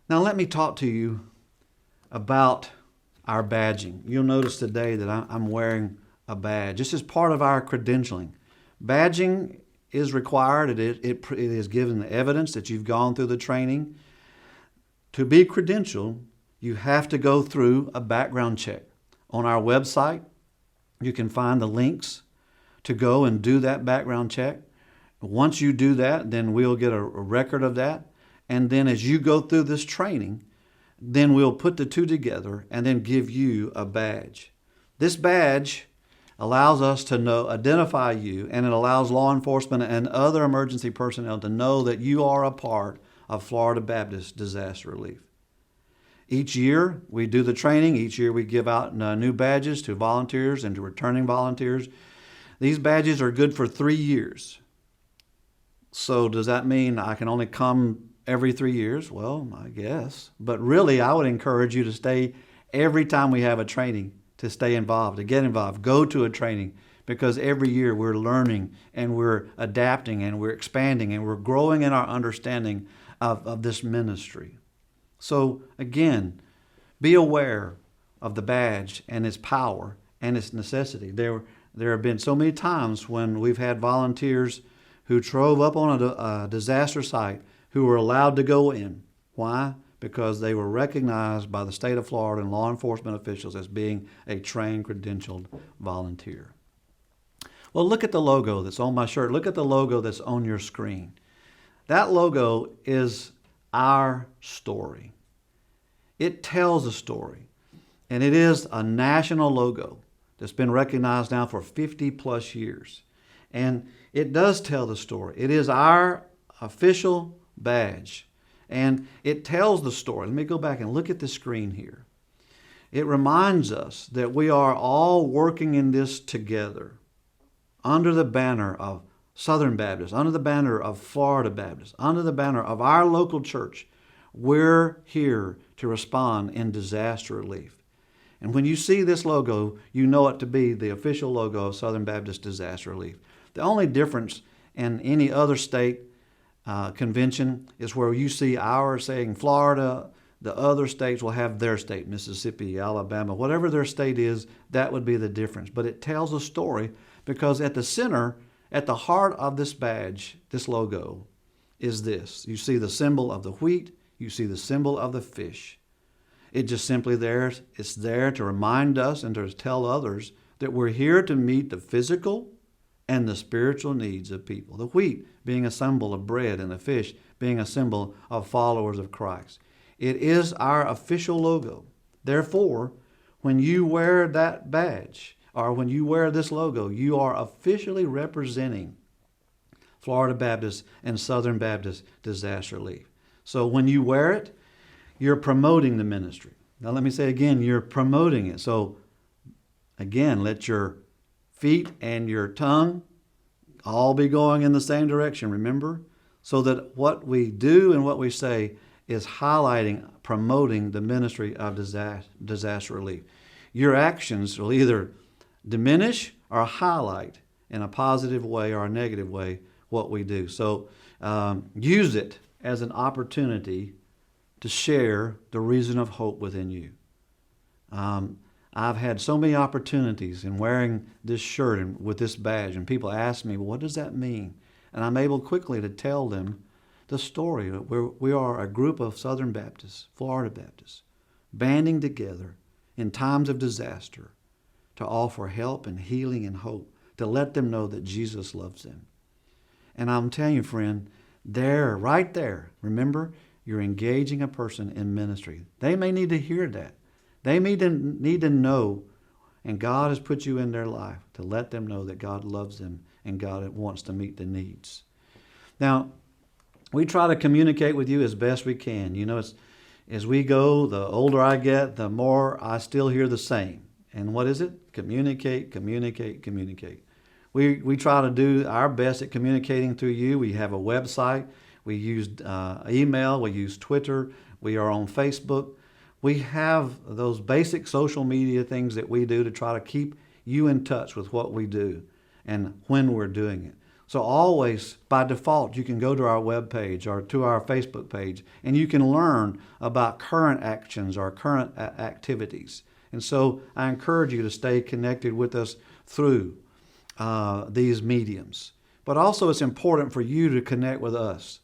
Now let me talk to you about our badging. You'll notice today that I'm wearing a badge. This is part of our credentialing. Badging is required. It is given the evidence that you've gone through the training. To be credentialed, you have to go through a background check. On our website, you can find the links to go and do that background check. Once you do that, then we'll get a record of that. And then as you go through this training, then we'll put the two together and then give you a badge. This badge allows us to identify you, and it allows law enforcement and other emergency personnel to know that you are a part of Florida Baptist Disaster Relief. Each year we do the training. Each year we give out new badges to volunteers and to returning volunteers. These badges are good for 3 years. So does that mean I can only come every 3 years? Well, I guess. But really, I would encourage you to stay every time we have a training, to stay involved, to get involved, go to a training, because every year we're learning and we're adapting and we're expanding and we're growing in our understanding of this ministry. So again, be aware of the badge and its power and its necessity. There have been so many times when we've had volunteers who drove up on a disaster site who were allowed to go in. Why? Because they were recognized by the state of Florida and law enforcement officials as being a trained, credentialed volunteer. Well, look at the logo that's on my shirt. Look at the logo that's on your screen. That logo is our story. It tells a story, and it is a national logo that's been recognized now for 50 plus years. And it does tell the story. It is our official badge, and it tells the story. Let me go back and look at the screen here. It reminds us that we are all working in this together under the banner of Southern Baptist, under the banner of Florida Baptist, under the banner of our local church. We're here to respond in disaster relief. And when you see this logo, you know it to be the official logo of Southern Baptist Disaster Relief. The only difference in any other state convention is where you see ours saying Florida, the other states will have their state, Mississippi, Alabama, whatever their state is, that would be the difference. But it tells a story because at the center, at the heart of this badge, this logo, is this. You see the symbol of the wheat, you see the symbol of the fish. It's there to remind us and to tell others that we're here to meet the physical and the spiritual needs of people. The wheat being a symbol of bread and the fish being a symbol of followers of Christ. It is our official logo. Therefore, when you wear that badge or when you wear this logo, you are officially representing Florida Baptist and Southern Baptist Disaster Relief. So when you wear it, you're promoting the ministry. Now let me say again, you're promoting it. So again, let your feet and your tongue all be going in the same direction, remember? So that what we do and what we say is highlighting, promoting the ministry of disaster relief. Your actions will either diminish or highlight in a positive way or a negative way what we do. So use it as an opportunity to share the reason of hope within you. I've had so many opportunities in wearing this shirt and with this badge, and people ask me, well, what does that mean? And I'm able quickly to tell them the story. We are a group of Southern Baptists, Florida Baptists, banding together in times of disaster to offer help and healing and hope, to let them know that Jesus loves them. And I'm telling you, friend, right there, remember, you're engaging a person in ministry. They may need to hear that. They may need to know, and God has put you in their life to let them know that God loves them and God wants to meet the needs. Now, we try to communicate with you as best we can. You know, as we go, the older I get, the more I still hear the same. And what is it? Communicate, communicate, communicate. We try to do our best at communicating through you. We have a website. We use email. We use Twitter. We are on Facebook. We have those basic social media things that we do to try to keep you in touch with what we do and when we're doing it. So always, by default, you can go to our webpage or to our Facebook page, and you can learn about current actions or current activities. And so I encourage you to stay connected with us through these mediums. But also it's important for you to connect with us.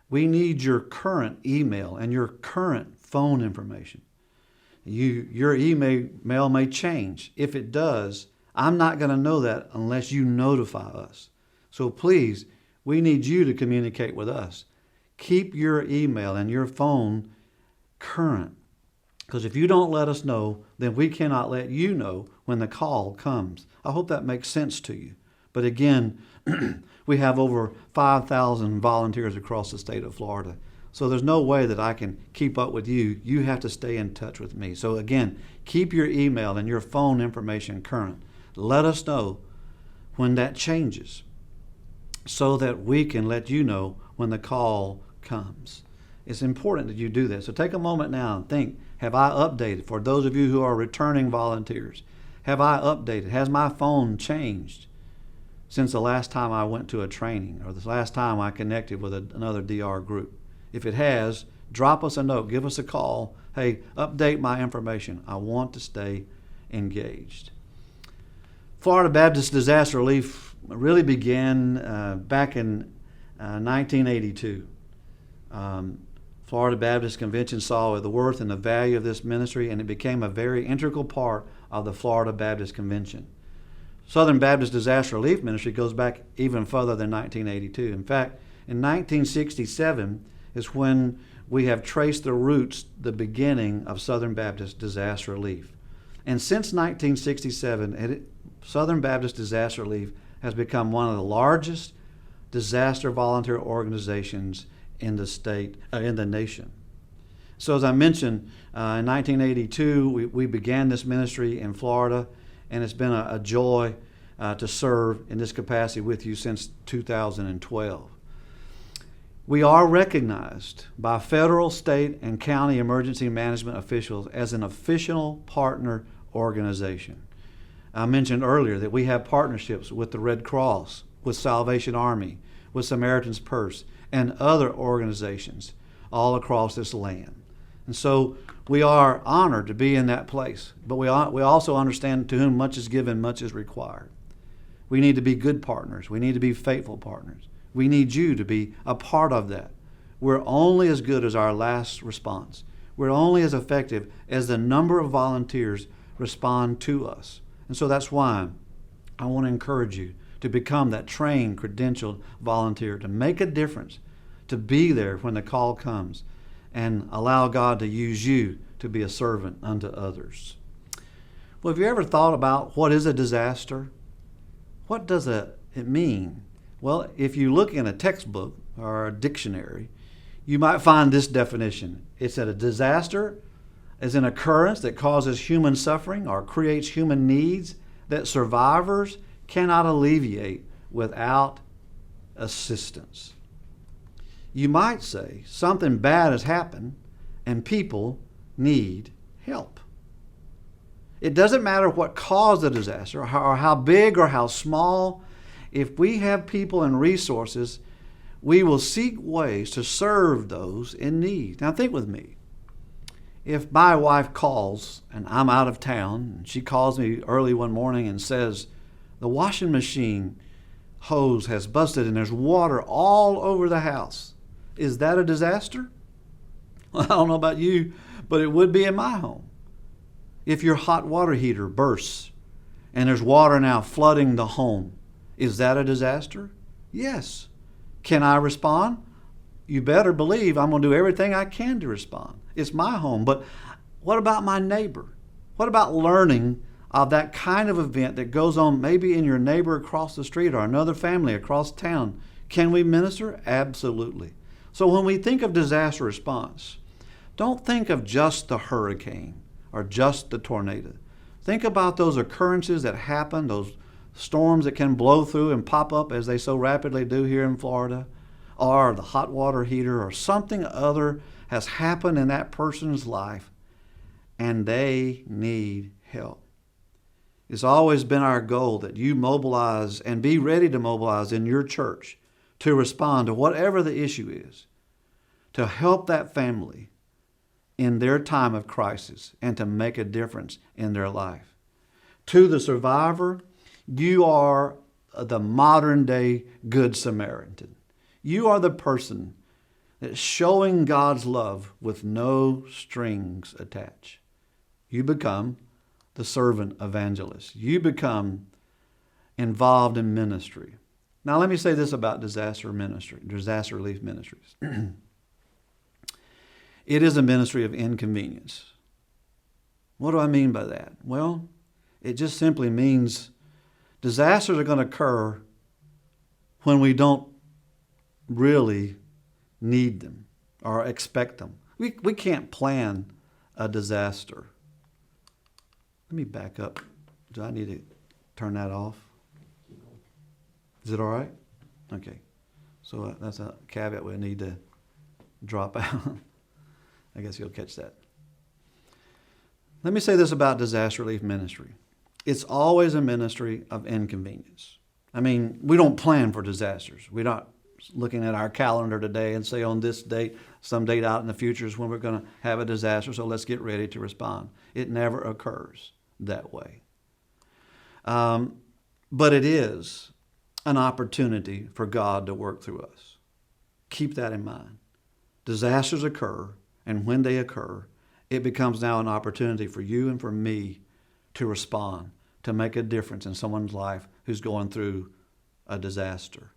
We need your current email and your current phone information. Your email may change. If it does, I'm not going to know that unless you notify us. So please, we need you to communicate with us. Keep your email and your phone current. Because if you don't let us know, then we cannot let you know when the call comes. I hope that makes sense to you. But again, we have over 5,000 volunteers across the state of Florida. So there's no way that I can keep up with you. You have to stay in touch with me. So again, keep your email and your phone information current. Let us know when that changes so that we can let you know when the call comes. It's important that you do that. So take a moment now and think, have I updated? For those of you who are returning volunteers, have I updated? Has my phone changed since the last time I went to a training or the last time I connected with another DR group? If it has, drop us a note, give us a call. Hey, update my information. I want to stay engaged. Florida Baptist Disaster Relief really began back in 1982. Florida Baptist Convention saw the worth and the value of this ministry, and it became a very integral part of the Florida Baptist Convention. Southern Baptist Disaster Relief Ministry goes back even further than 1982. In fact, in 1967 is when we have traced the roots, the beginning of Southern Baptist Disaster Relief. And since 1967, Southern Baptist Disaster Relief has become one of the largest disaster volunteer organizations in the state, in the nation. So as I mentioned, in 1982, we began this ministry in Florida, and it's been a joy to serve in this capacity with you since 2012. We are recognized by federal, state, and county emergency management officials as an official partner organization. I mentioned earlier that we have partnerships with the Red Cross, with Salvation Army, with Samaritan's Purse, and other organizations all across this land. And so we are honored to be in that place, but we also understand to whom much is given, much is required. We need to be good partners. We need to be faithful partners. We need you to be a part of that. We're only as good as our last response. We're only as effective as the number of volunteers respond to us. And so that's why I want to encourage you to become that trained, credentialed volunteer, to make a difference, to be there when the call comes, and allow God to use you to be a servant unto others. Well, have you ever thought about what is a disaster? What does it mean? Well, if you look in a textbook or a dictionary, you might find this definition. It's that a disaster is an occurrence that causes human suffering or creates human needs that survivors cannot alleviate without assistance. You might say something bad has happened and people need help. It doesn't matter what caused the disaster or how big or how small. If we have people and resources, we will seek ways to serve those in need. Now think with me. If my wife calls and I'm out of town, and she calls me early one morning and says, the washing machine hose has busted and there's water all over the house, is that a disaster? Well, I don't know about you, but it would be in my home. If your hot water heater bursts and there's water now flooding the home, is that a disaster? Yes. Can I respond? You better believe I'm going to do everything I can to respond. It's my home. But what about my neighbor? What about learning of that kind of event that goes on maybe in your neighbor across the street or another family across town? Can we minister? Absolutely. So when we think of disaster response, don't think of just the hurricane or just the tornado. Think about those occurrences that happen, those storms that can blow through and pop up as they so rapidly do here in Florida, or the hot water heater, or something other has happened in that person's life and they need help. It's always been our goal that you mobilize and be ready to mobilize in your church to respond to whatever the issue is, to help that family in their time of crisis and to make a difference in their life. To the survivor, you are the modern day Good Samaritan. You are the person that's showing God's love with no strings attached. You become the servant evangelist. You become involved in ministry. Now let me say this about disaster relief ministries. It is a ministry of inconvenience. What do I mean by that? Well, it just simply means disasters are going to occur when we don't really need them or expect them. We can't plan a disaster. Let me back up. Do I need to turn that off? Is it all right? Okay. So that's a caveat we need to drop out. I guess you'll catch that. Let me say this about disaster relief ministry. It's always a ministry of inconvenience. I mean, we don't plan for disasters. We're not looking at our calendar today and say on this date, some date out in the future is when we're going to have a disaster, so let's get ready to respond. It never occurs that way. But it is an opportunity for God to work through us. Keep that in mind. Disasters occur, and when they occur, it becomes now an opportunity for you and for me to respond, to make a difference in someone's life who's going through a disaster.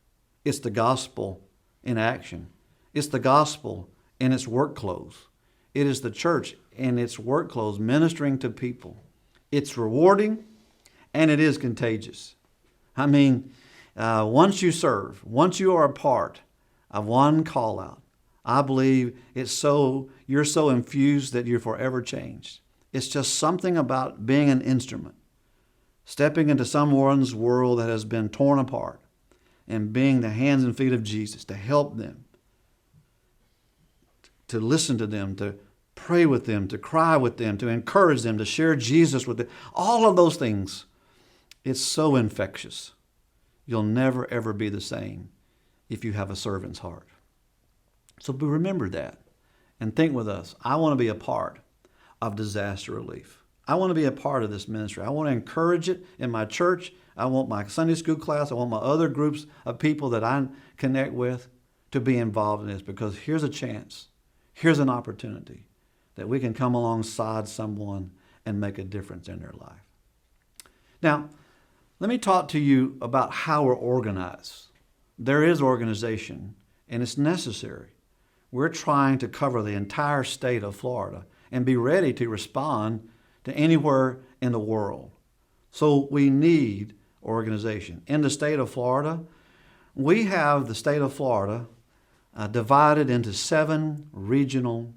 It's the gospel in action. It's the gospel in its work clothes. It is the church in its work clothes ministering to people. It's rewarding and it is contagious. I mean, once you serve, once you are a part of one call out, I believe you're so infused that you're forever changed. It's just something about being an instrument, stepping into someone's world that has been torn apart and being the hands and feet of Jesus to help them, to listen to them, to pray with them, to cry with them, to encourage them, to share Jesus with them. All of those things, it's so infectious. You'll never, ever be the same if you have a servant's heart. So remember that and think with us. I want to be a part of disaster relief. I want to be a part of this ministry. I want to encourage it in my church. I want my Sunday school class. I want my other groups of people that I connect with to be involved in this, because here's a chance. Here's an opportunity that we can come alongside someone and make a difference in their life. Now, let me talk to you about how we're organized. There is organization, and it's necessary. We're trying to cover the entire state of Florida and be ready to respond to anywhere in the world. So we need organization. In the state of Florida, we have the state of Florida divided into seven regions.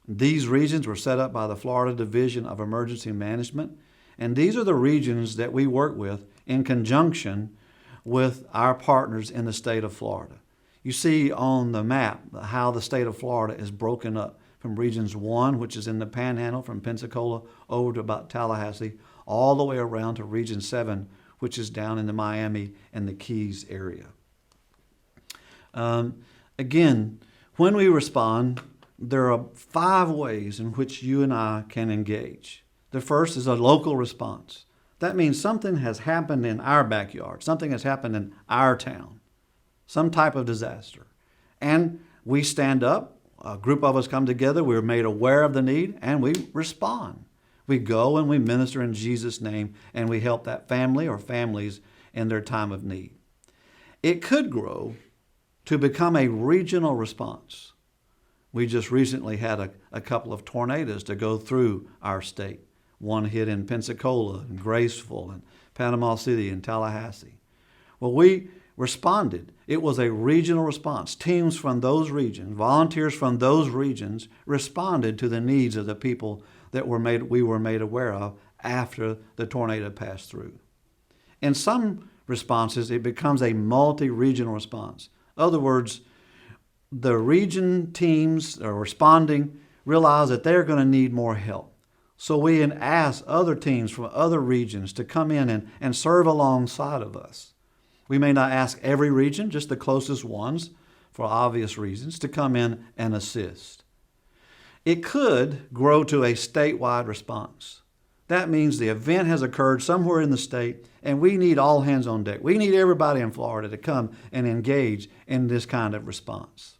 These regions were set up by the Florida Division of Emergency Management, and these are the regions that we work with in conjunction with our partners in the state of Florida. You see on the map how the state of Florida is broken up from Regions 1, which is in the Panhandle from Pensacola over to about Tallahassee, all the way around to Region 7, which is down in the Miami and the Keys area. Again, when we respond, there are 5 ways in which you and I can engage. The first is a local response. That means something has happened in our backyard, something has happened in our town, some type of disaster. And we stand up, a group of us come together, we're made aware of the need, and we respond. We go and we minister in Jesus' name, and we help that family or families in their time of need. It could grow to become a regional response. We just recently had a couple of tornadoes to go through our state. One hit in Pensacola and Graceful and Panama City and Tallahassee. Well, we responded. It was a regional response. Teams from those regions, volunteers from those regions responded to the needs of the people that we were made aware of after the tornado passed through. In some responses, it becomes a multi-regional response. In other words, the region teams are responding realize that they're going to need more help. So we ask other teams from other regions to come in and serve alongside of us. We may not ask every region, just the closest ones, for obvious reasons, to come in and assist. It could grow to a statewide response. That means the event has occurred somewhere in the state, and we need all hands on deck. We need everybody in Florida to come and engage in this kind of response.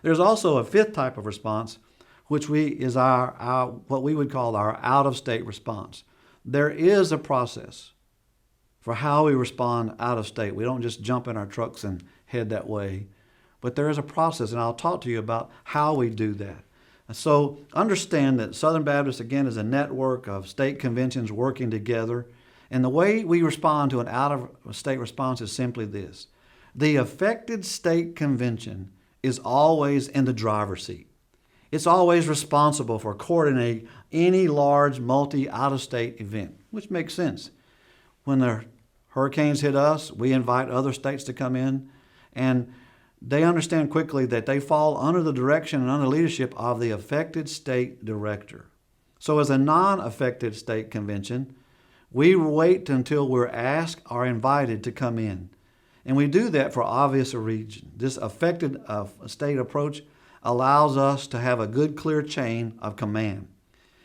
There's also a fifth type of response, which is our what we would call our out-of-state response. There is a process for how we respond out of state. We don't just jump in our trucks and head that way, but there is a process, and I'll talk to you about how we do that. So understand that Southern Baptist, again, is a network of state conventions working together, and the way we respond to an out-of-state response is simply this. The affected state convention is always in the driver's seat. It's always responsible for coordinating any large multi-out-of-state event, which makes sense. When the hurricanes hit us, we invite other states to come in, and they understand quickly that they fall under the direction and under leadership of the affected state director. So as a non-affected state convention, we wait until we're asked or invited to come in. And we do that for obvious reasons. This affected state approach allows us to have a good, clear chain of command.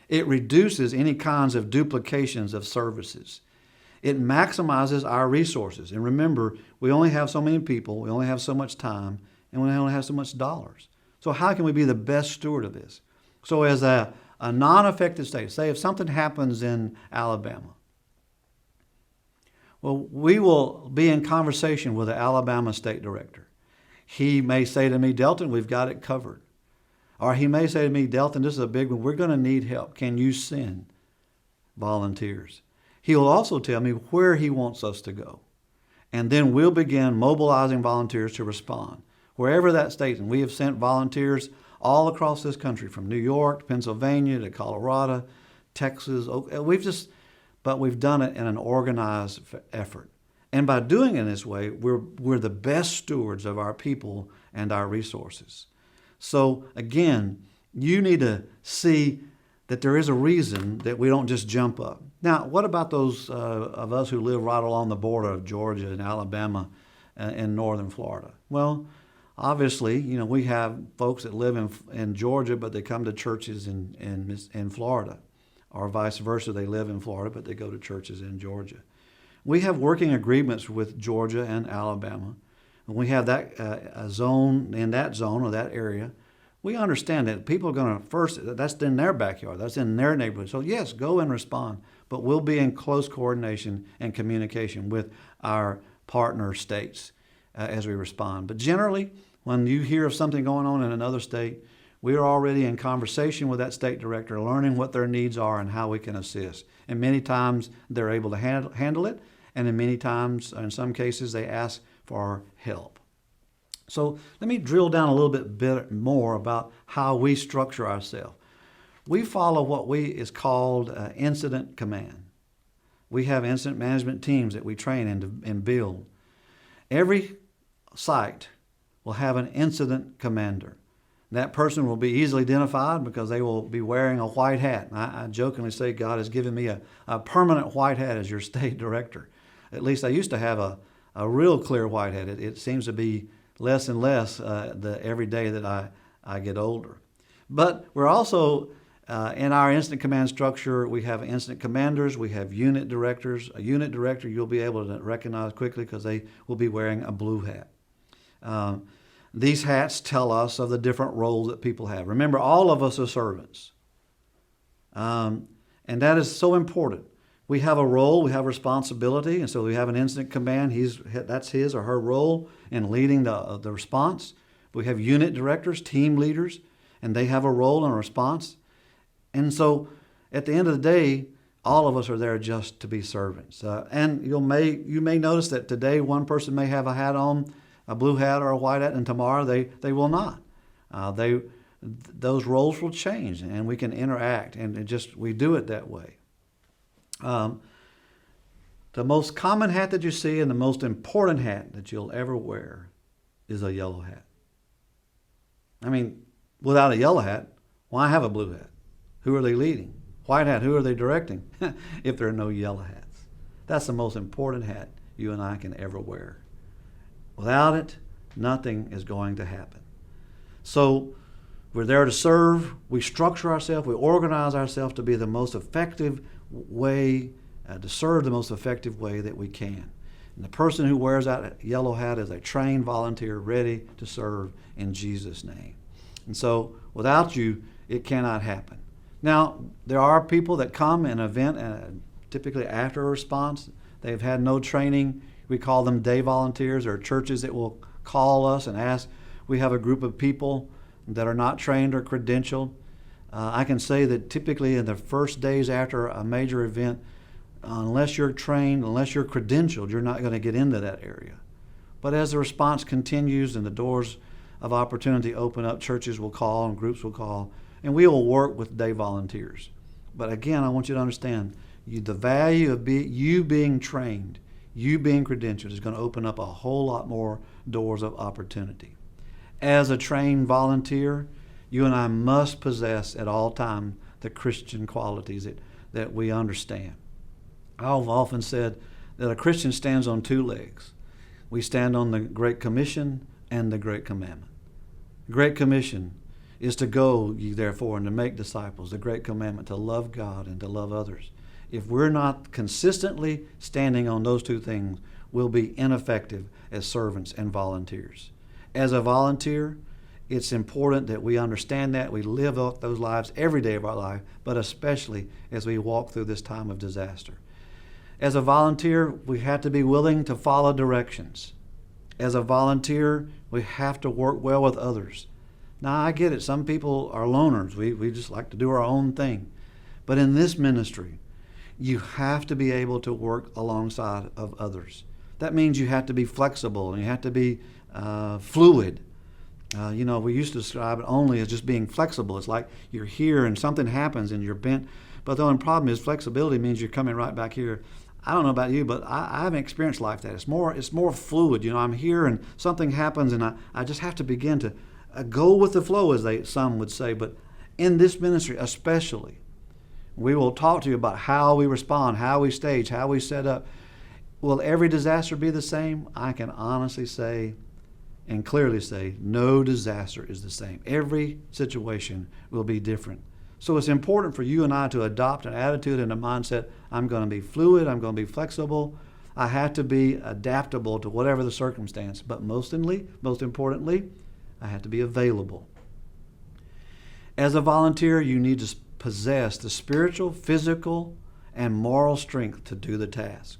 It reduces any kinds of duplications of services. It maximizes our resources. And remember, we only have so many people, we only have so much time, and we only have so much dollars. So how can we be the best steward of this? So as a non-affected state, say if something happens in Alabama, well, we will be in conversation with the Alabama state director. He may say to me, Delton, we've got it covered. Or he may say to me, Delton, this is a big one. We're going to need help. Can you send volunteers? He will also tell me where he wants us to go. And then we'll begin mobilizing volunteers to respond. Wherever that state, and we have sent volunteers all across this country, from New York to Pennsylvania to Colorado, Texas. But we've done it in an organized effort. And by doing it this way, we're the best stewards of our people and our resources. So again, you need to see that there is a reason that we don't just jump up. Now, what about those of us who live right along the border of Georgia and Alabama and northern Florida? Well, obviously, we have folks that live in Georgia, but they come to churches in Florida, or vice versa. They live in Florida, but they go to churches in Georgia. We have working agreements with Georgia and Alabama. When we have that a zone in that zone or that area, we understand that people are going to first, that's in their backyard, that's in their neighborhood. So yes, go and respond, but we'll be in close coordination and communication with our partner states as we respond. But generally, when you hear of something going on in another state, we are already in conversation with that state director, learning what their needs are and how we can assist. And many times they're able to handle it, and in some cases, they ask for help. So let me drill down a little bit more about how we structure ourselves. We follow what is called incident command. We have incident management teams that we train and build. Every site will have an incident commander. That person will be easily identified because they will be wearing a white hat. I jokingly say God has given me a permanent white hat as your state director. At least I used to have a real clear white hat. It seems to be less and less every day that I get older. But we're also, in our incident command structure, we have incident commanders, we have unit directors. A unit director you'll be able to recognize quickly because they will be wearing a blue hat. These hats tell us of the different roles that people have. Remember, all of us are servants. And that is so important. We have a role, we have responsibility, and so we have an incident command. That's his or her role in leading the response. We have unit directors, team leaders, and they have a role and a response. And so at the end of the day, all of us are there just to be servants. And you may notice that today one person may have a hat on, a blue hat or a white hat, and tomorrow they will not. Those roles will change, and we can interact, and we do it that way. The most common hat that you see and the most important hat that you'll ever wear is a yellow hat. I mean, without a yellow hat, why have a blue hat? Who are they leading? White hat, who are they directing? If there are no yellow hats. That's the most important hat you and I can ever wear. Without it, nothing is going to happen. So we're there to serve. We structure ourselves. We organize ourselves to be the most effective way, to serve the most effective way that we can. And the person who wears that yellow hat is a trained volunteer ready to serve in Jesus' name. And so without you, it cannot happen. Now, there are people that come in an event, typically after a response. They've had no training. We call them day volunteers, or churches that will call us and ask. We have a group of people that are not trained or credentialed. I can say that typically in the first days after a major event, unless you're trained, unless you're credentialed, you're not going to get into that area. But as the response continues and the doors of opportunity open up, churches will call and groups will call, and we will work with day volunteers. But again, I want you to understand, the value of you being trained, you being credentialed, is going to open up a whole lot more doors of opportunity. As a trained volunteer, you and I must possess at all times the Christian qualities that we understand. I've often said that a Christian stands on two legs. We stand on the Great Commission and the Great Commandment. The Great Commission is to go ye therefore and to make disciples. The Great Commandment, to love God and to love others. If we're not consistently standing on those two things, we'll be ineffective as servants and volunteers. As a volunteer, it's important that we understand that, we live out those lives every day of our life, but especially as we walk through this time of disaster. As a volunteer, we have to be willing to follow directions. As a volunteer, we have to work well with others. Now, I get it. Some people are loners. We just like to do our own thing. But in this ministry, you have to be able to work alongside of others. That means you have to be flexible and you have to be fluid. We used to describe it only as just being flexible. It's like you're here and something happens and you're bent. But the only problem is flexibility means you're coming right back here. I don't know about you, but I haven't experienced life that. It's more fluid. I'm here and something happens and I just have to begin to go with the flow, as some would say. But in this ministry especially, we will talk to you about how we respond, how we stage, how we set up. Will every disaster be the same? I can honestly say and clearly say no disaster is the same. Every situation will be different. So it's important for you and I to adopt an attitude and a mindset. I'm going to be fluid. I'm going to be flexible. I have to be adaptable to whatever the circumstance. But most importantly, I have to be available. As a volunteer, you need to possess the spiritual, physical, and moral strength to do the task.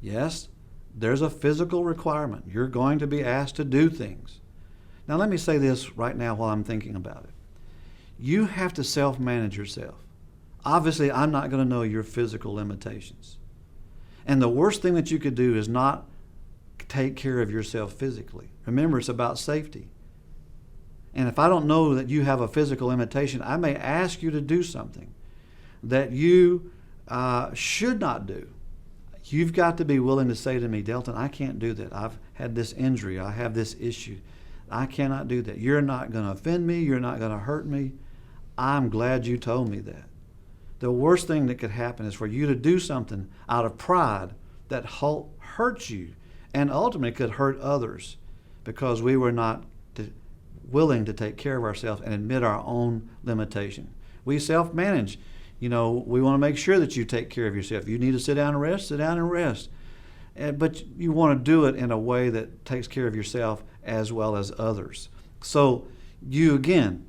Yes, there's a physical requirement. You're going to be asked to do things. Now let me say this right now while I'm thinking about it. You have to self-manage yourself. Obviously, I'm not going to know your physical limitations. And the worst thing that you could do is not take care of yourself physically. Remember, it's about safety. And if I don't know that you have a physical limitation, I may ask you to do something that you should not do. You've got to be willing to say to me, Delton, I can't do that. I've had this injury. I have this issue. I cannot do that. You're not going to offend me. You're not going to hurt me. I'm glad you told me that. The worst thing that could happen is for you to do something out of pride that hurts you and ultimately could hurt others because we were not willing to take care of ourselves and admit our own limitation. We self-manage. We want to make sure that you take care of yourself. You need to sit down and rest, sit down and rest. But you want to do it in a way that takes care of yourself as well as others. So you, again,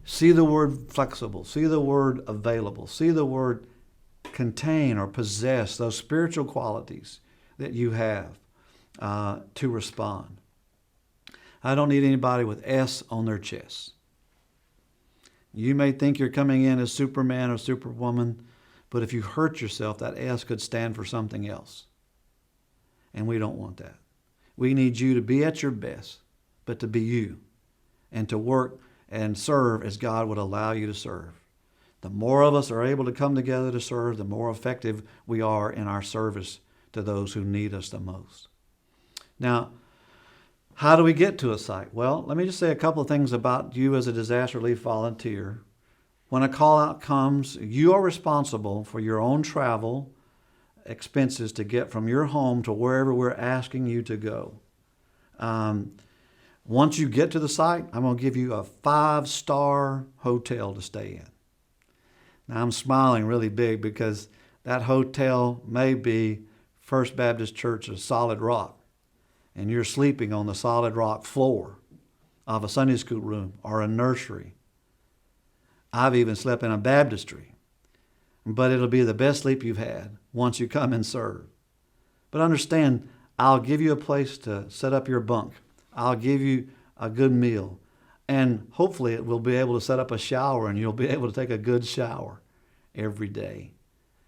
see the word flexible, see the word available, see the word contain or possess those spiritual qualities that you have to respond. I don't need anybody with S on their chest. You may think you're coming in as Superman or Superwoman, but if you hurt yourself, that S could stand for something else. And we don't want that. We need you to be at your best, but to be you and to work and serve as God would allow you to serve. The more of us are able to come together to serve, the more effective we are in our service to those who need us the most. Now, how do we get to a site? Well, let me just say a couple of things about you as a disaster relief volunteer. When a call out comes, you are responsible for your own travel expenses to get from your home to wherever we're asking you to go. Once you get to the site, I'm going to give you a 5-star hotel to stay in. Now, I'm smiling really big because that hotel may be First Baptist Church of Solid Rock, and you're sleeping on the solid rock floor of a Sunday school room or a nursery. I've even slept in a baptistry, but it'll be the best sleep you've had once you come and serve. But understand, I'll give you a place to set up your bunk. I'll give you a good meal. And hopefully it will be able to set up a shower and you'll be able to take a good shower every day.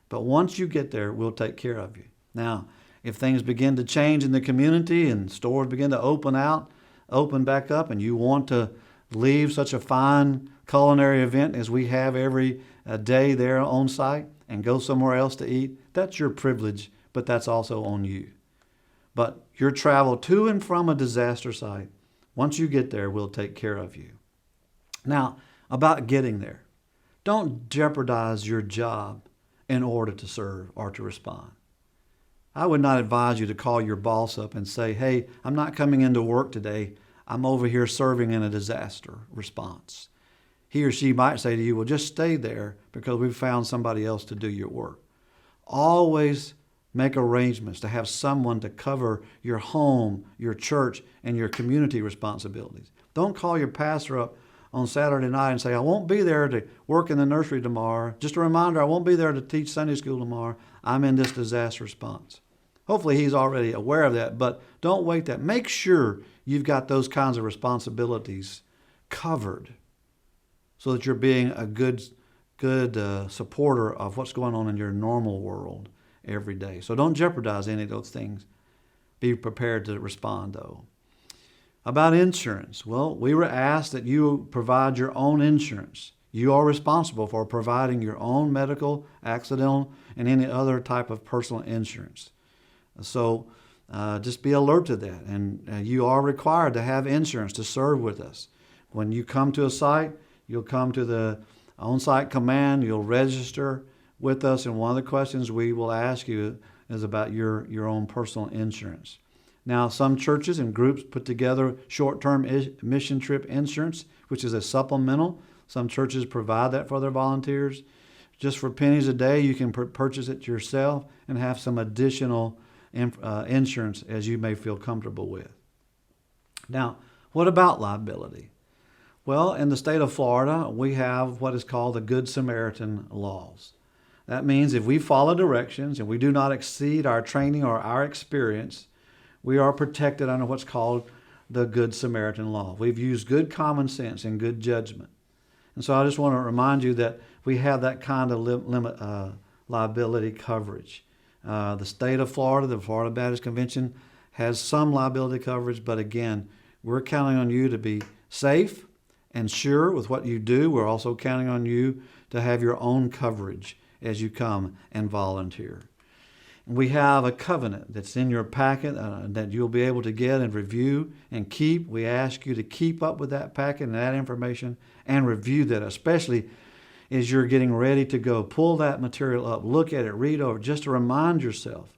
But once you get there, we'll take care of you. Now, if things begin to change in the community and stores begin to open back up, and you want to leave such a fine culinary event as we have every day there on site and go somewhere else to eat, that's your privilege, but that's also on you. But your travel to and from a disaster site, once you get there, we'll take care of you. Now, about getting there, don't jeopardize your job in order to serve or to respond. I would not advise you to call your boss up and say, hey, I'm not coming into work today. I'm over here serving in a disaster response. He or she might say to you, well, just stay there because we've found somebody else to do your work. Always make arrangements to have someone to cover your home, your church, and your community responsibilities. Don't call your pastor up on Saturday night and say, I won't be there to work in the nursery tomorrow. Just a reminder, I won't be there to teach Sunday school tomorrow. I'm in this disaster response. Hopefully he's already aware of that, but don't wait that. Make sure you've got those kinds of responsibilities covered so that you're being a good supporter of what's going on in your normal world every day. So don't jeopardize any of those things. Be prepared to respond, though. About insurance. Well, we were asked that you provide your own insurance. You are responsible for providing your own medical, accidental, and any other type of personal insurance. So just be alert to that. And you are required to have insurance to serve with us. When you come to a site, you'll come to the on-site command, you'll register with us, and one of the questions we will ask you is about your own personal insurance. Now, some churches and groups put together short-term mission trip insurance, which is a supplemental. Some churches provide that for their volunteers. Just for pennies a day, you can purchase it yourself and have some additional insurance as you may feel comfortable with. Now, what about liability? Well, in the state of Florida, we have what is called the Good Samaritan laws. That means if we follow directions and we do not exceed our training or our experience, we are protected under what's called the Good Samaritan law. We've used good common sense and good judgment. And so I just want to remind you that we have that kind of liability coverage. The state of Florida, the Florida Baptist Convention, has some liability coverage, but again, we're counting on you to be safe and sure with what you do. We're also counting on you to have your own coverage as you come and volunteer. We have a covenant that's in your packet that you'll be able to get and review and keep. We ask you to keep up with that packet and that information and review that, especially as you're getting ready to go. Pull that material up, look at it, read over, just to remind yourself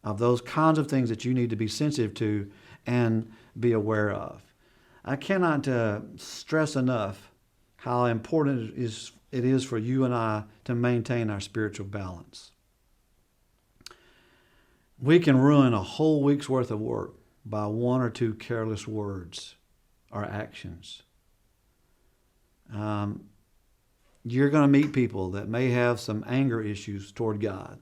of those kinds of things that you need to be sensitive to and be aware of. I cannot stress enough how important it is for you and I to maintain our spiritual balance. We can ruin a whole week's worth of work by one or two careless words or actions. You're going to meet people that may have some anger issues toward God.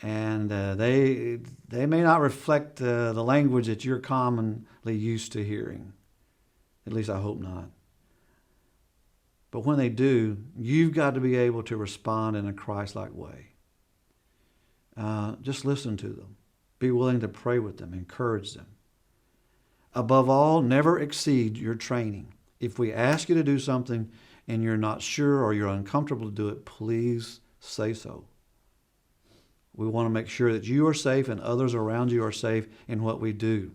And they may not reflect the language that you're commonly used to hearing. At least I hope not. But when they do, you've got to be able to respond in a Christ-like way. Just listen to them. Be willing to pray with them, encourage them. Above all, never exceed your training. If we ask you to do something and you're not sure or you're uncomfortable to do it, please say so. We want to make sure that you are safe and others around you are safe in what we do.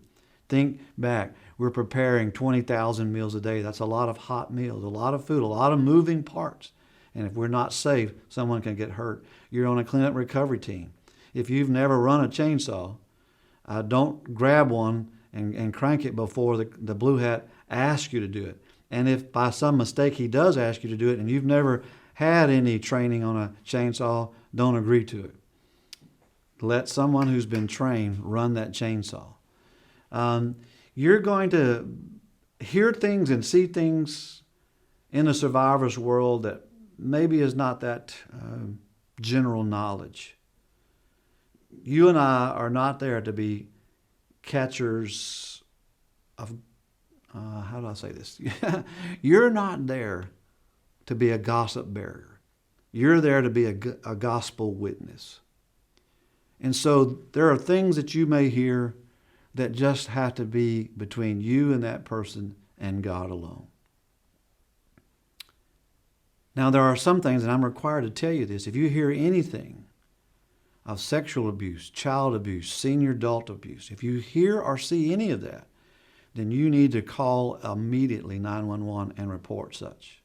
Think back. We're preparing 20,000 meals a day. That's a lot of hot meals, a lot of food, a lot of moving parts. And if we're not safe, someone can get hurt. You're on a cleanup recovery team. If you've never run a chainsaw, don't grab one and crank it before the blue hat asks you to do it. And if by some mistake he does ask you to do it and you've never had any training on a chainsaw, don't agree to it. Let someone who's been trained run that chainsaw. You're going to hear things and see things in the survivor's world that maybe is not that general knowledge. You and I are not there to be catchers of, how do I say this? You're not there to be a gossip bearer. You're there to be a gospel witness. And so there are things that you may hear that just have to be between you and that person and God alone. Now, there are some things, and I'm required to tell you this. If you hear anything of sexual abuse, child abuse, senior adult abuse, if you hear or see any of that, then you need to call immediately 911 and report such.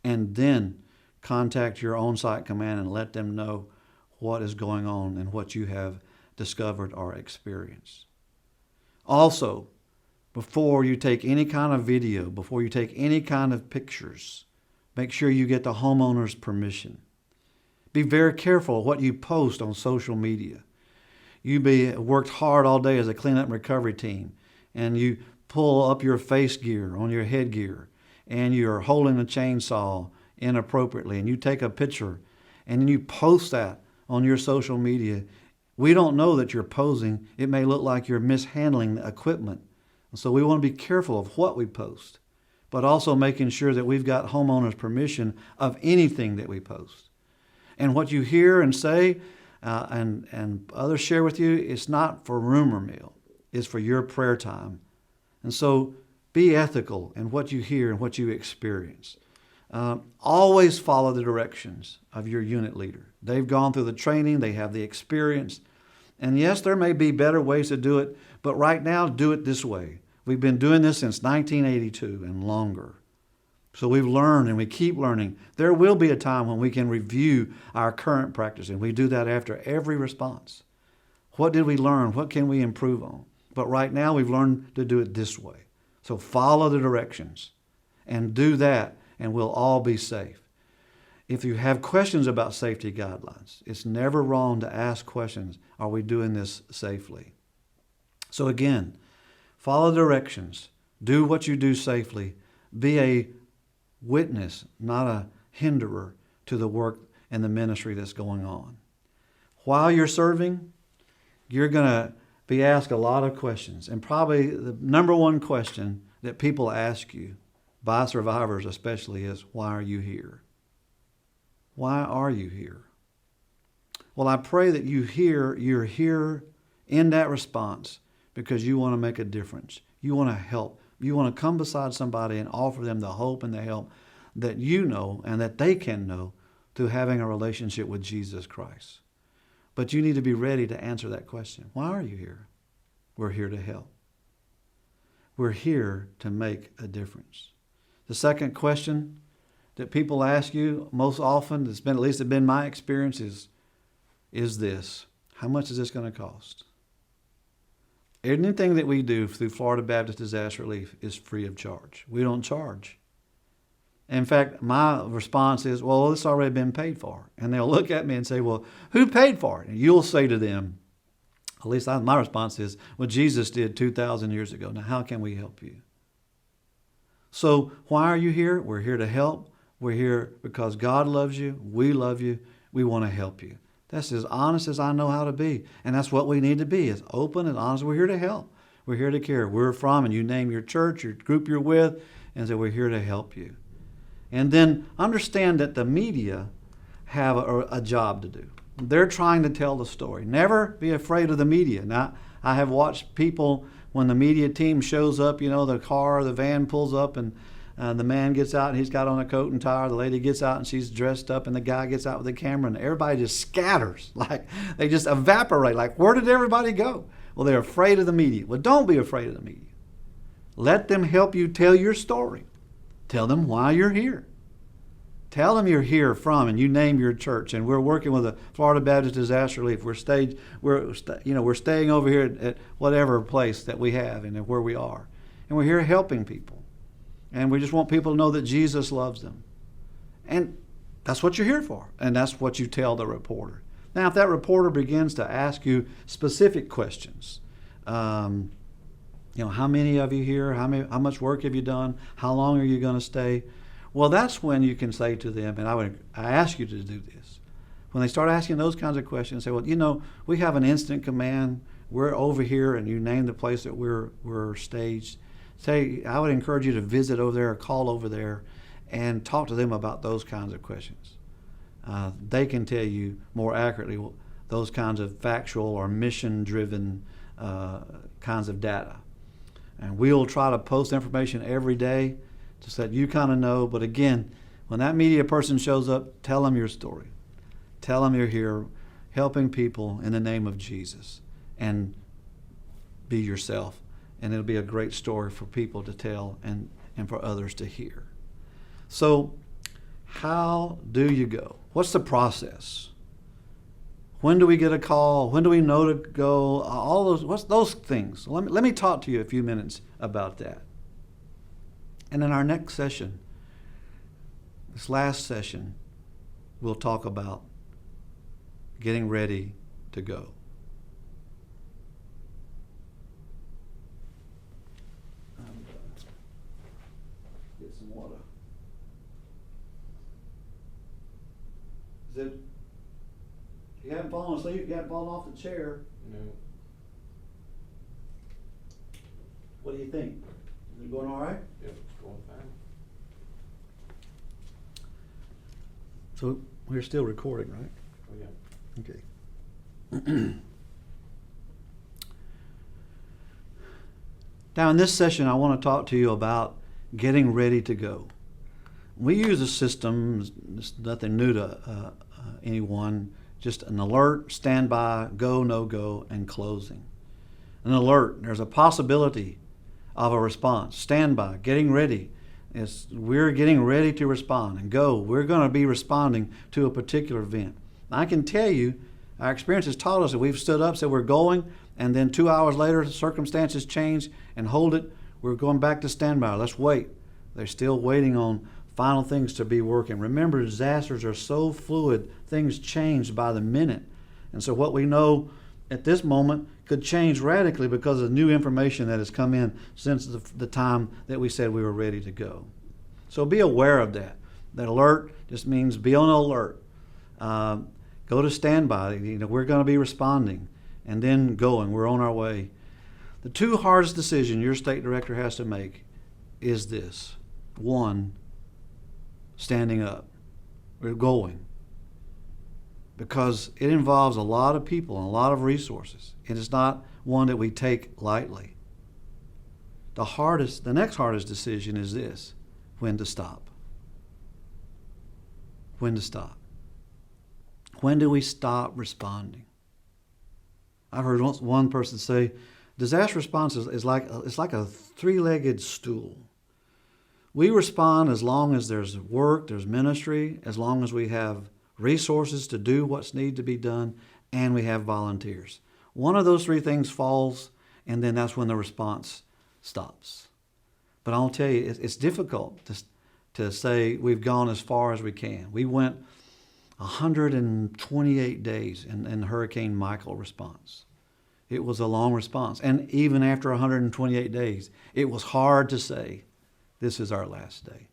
And then contact your on-site command and let them know what is going on and what you have discovered or experienced. Also, before you take any kind of video, before you take any kind of pictures, make sure you get the homeowner's permission. Be very careful what you post on social media. You worked hard all day as a cleanup and recovery team, and you pull up your face gear on your headgear, and you're holding a chainsaw inappropriately, and you take a picture, and then you post that on your social media. We don't know that you're posing. It may look like you're mishandling the equipment. So we want to be careful of what we post, but also making sure that we've got homeowners' permission of anything that we post. And what you hear and say and others share with you, it's not for rumor mill. It's for your prayer time. And so be ethical in what you hear and what you experience. Always follow the directions of your unit leader. They've gone through the training. They have the experience. And yes, there may be better ways to do it, but right now, do it this way. We've been doing this since 1982 and longer. So we've learned and we keep learning. There will be a time when we can review our current practice, and we do that after every response. What did we learn? What can we improve on? But right now, we've learned to do it this way. So follow the directions and do that, and we'll all be safe. If you have questions about safety guidelines, it's never wrong to ask questions. Are we doing this safely? So again, follow the directions. Do what you do safely. Be a witness, not a hinderer to the work and the ministry that's going on. While you're serving, you're going to be asked a lot of questions. And probably the number one question that people ask you, by survivors especially, is, why are you here? Why are you here? Well, I pray that you're here in that response because you want to make a difference. You want to help. You want to come beside somebody and offer them the hope and the help that you know and that they can know through having a relationship with Jesus Christ. But you need to be ready to answer that question. Why are you here? We're here to help. We're here to make a difference. The second question that people ask you most often, at least it's been my experience, is this: how much is this going to cost? Anything that we do through Florida Baptist Disaster Relief is free of charge. We don't charge. In fact, my response is, well, it's already been paid for. And they'll look at me and say, well, who paid for it? And you'll say to them, at least my response is, well, Jesus did 2,000 years ago. Now, how can we help you? So why are you here? We're here to help. We're here because God loves you. We love you. We want to help you. That's as honest as I know how to be. And that's what we need to be, is open and honest. We're here to help. We're here to care. We're from, and you name your church, your group you're with, and say we're here to help you. And then understand that the media have a job to do. They're trying to tell the story. Never be afraid of the media. Now, I have watched people, when the media team shows up, the car, the van pulls up, and the man gets out and he's got on a coat and tie. The lady gets out and she's dressed up, and the guy gets out with the camera, and everybody just scatters. Like they just evaporate. Like, where did everybody go? Well, they're afraid of the media. Well, don't be afraid of the media. Let them help you tell your story. Tell them why you're here. Tell them you're here from, and you name your church. And we're working with the Florida Baptist Disaster Relief. We're staying over here at whatever place that we have and where we are, and we're here helping people. And we just want people to know that Jesus loves them. And that's what you're here for, and that's what you tell the reporter. Now, if that reporter begins to ask you specific questions, how many of you here? How much work have you done? How long are you going to stay? Well, that's when you can say to them, and I ask you to do this. When they start asking those kinds of questions, say, well, we have an instant command. We're over here, and you name the place that we're staged. Say, I would encourage you to visit over there or call over there and talk to them about those kinds of questions. They can tell you more accurately those kinds of factual or mission-driven kinds of data. And we'll try to post information every day just so that you kind of know. But again, when that media person shows up, tell them your story. Tell them you're here helping people in the name of Jesus, and be yourself. And it'll be a great story for people to tell and for others to hear. So how do you go? What's the process? When do we get a call? When do we know to go? All those, what's those things? Let me talk to you a few minutes about that. And in our next session, this last session, we'll talk about getting ready to go. Get some water. Is it? You haven't fallen asleep? You haven't fallen off the chair? No. What do you think? Is it going all right? Yep, it's going fine. So we're still recording, right? Oh, yeah. Okay. Now in this session, I want to talk to you about getting ready to go. We use a system, it's nothing new to anyone, just an alert, standby, go, no go, and closing. An alert, there's a possibility of a response. Standby, getting ready. We're getting ready to respond. And go, we're going to be responding to a particular event. I can tell you, our experience has taught us that we've stood up, said we're going, and then 2 hours later, circumstances change, and hold it, we're going back to standby. Let's wait. They're still waiting on final things to be working. Remember, disasters are so fluid, things change by the minute. And so what we know at this moment could change radically because of new information that has come in since the time that we said we were ready to go. So be aware of that. That alert just means be on alert. Go to standby. We're going to be responding, and then going. We're on our way. The two hardest decisions your state director has to make is this. One, standing up. We're going. Because it involves a lot of people and a lot of resources. And it's not one that we take lightly. The next hardest decision is this: when to stop. When to stop. When do we stop responding? I've heard one person say, disaster response is like a three-legged stool. We respond as long as there's work, there's ministry, as long as we have resources to do what's needed to be done, and we have volunteers. One of those three things falls, and then that's when the response stops. But I'll tell you, it's difficult to say we've gone as far as we can. We went 128 days in Hurricane Michael response. It was a long response. And even after 128 days, it was hard to say, this is our last day.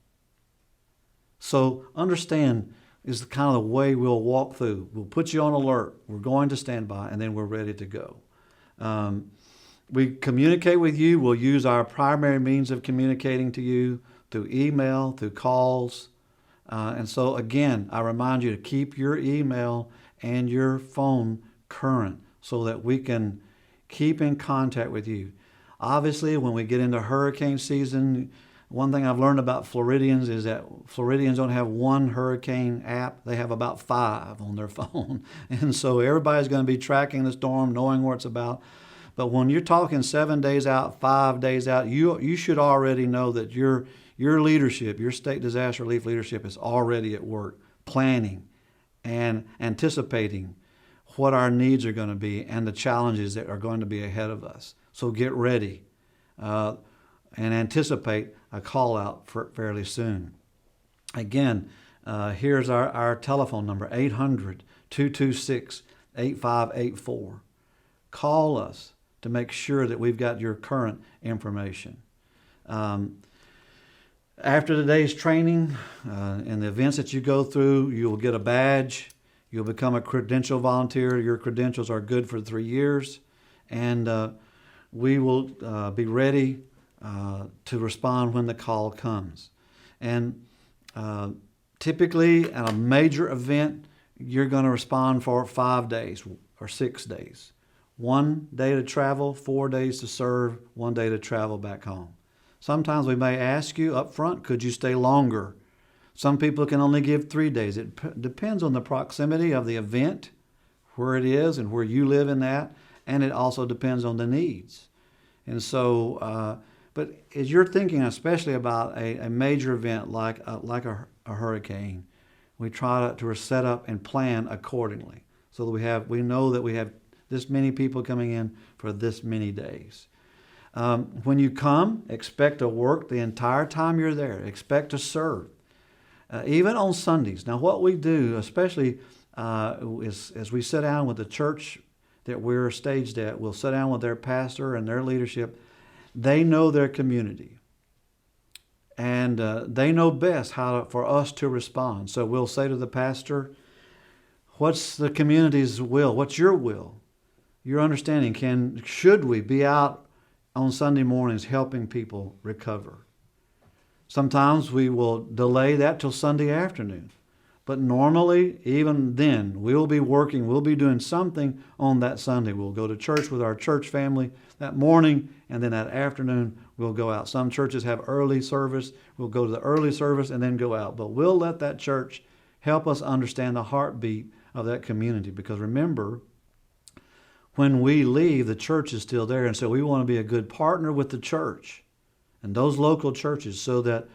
So understand is kind of the way we'll walk through. We'll put you on alert. We're going to stand by, and then we're ready to go. We communicate with you. We'll use our primary means of communicating to you through email, through calls. And so, again, I remind you to keep your email and your phone current so that we can keep in contact with you. Obviously, when we get into hurricane season, one thing I've learned about Floridians is that Floridians don't have one hurricane app. They have about 5 on their phone. And so everybody's going to be tracking the storm, knowing what it's about. But when you're talking 7 days out, 5 days out, you should already know that your leadership, your state disaster relief leadership, is already at work, planning and anticipating what our needs are going to be and the challenges that are going to be ahead of us. So get ready and anticipate a call out fairly soon. Again, here's our telephone number, 800-226-8584. Call us to make sure that we've got your current information. After today's training and the events that you go through, you'll get a badge. You'll become a credential volunteer. Your credentials are good for 3 years. And we will be ready to respond when the call comes. And typically at a major event, you're going to respond for 5 days or 6 days. 1 day to travel, 4 days to serve, 1 day to travel back home. Sometimes we may ask you up front, could you stay longer? Some people can only give 3 days. It depends on the proximity of the event, where it is and where you live in that, and it also depends on the needs. And so, but as you're thinking especially about a major event like a hurricane, we try to set up and plan accordingly so that we know that we have this many people coming in for this many days. When you come, expect to work the entire time you're there. Expect to serve, even on Sundays. Now, what we do, especially as we sit down with the church that we're staged at, we'll sit down with their pastor and their leadership. They know their community, and they know best for us to respond. So we'll say to the pastor, what's the community's will? What's your will? Your understanding, should we be out on Sunday mornings helping people recover? Sometimes we will delay that till Sunday afternoon. But normally, even then, we'll be working, we'll be doing something on that Sunday. We'll go to church with our church family that morning, and then that afternoon we'll go out. Some churches have early service. We'll go to the early service and then go out. But we'll let that church help us understand the heartbeat of that community. Because remember, when we leave, the church is still there. And so we want to be a good partner with the church and those local churches so that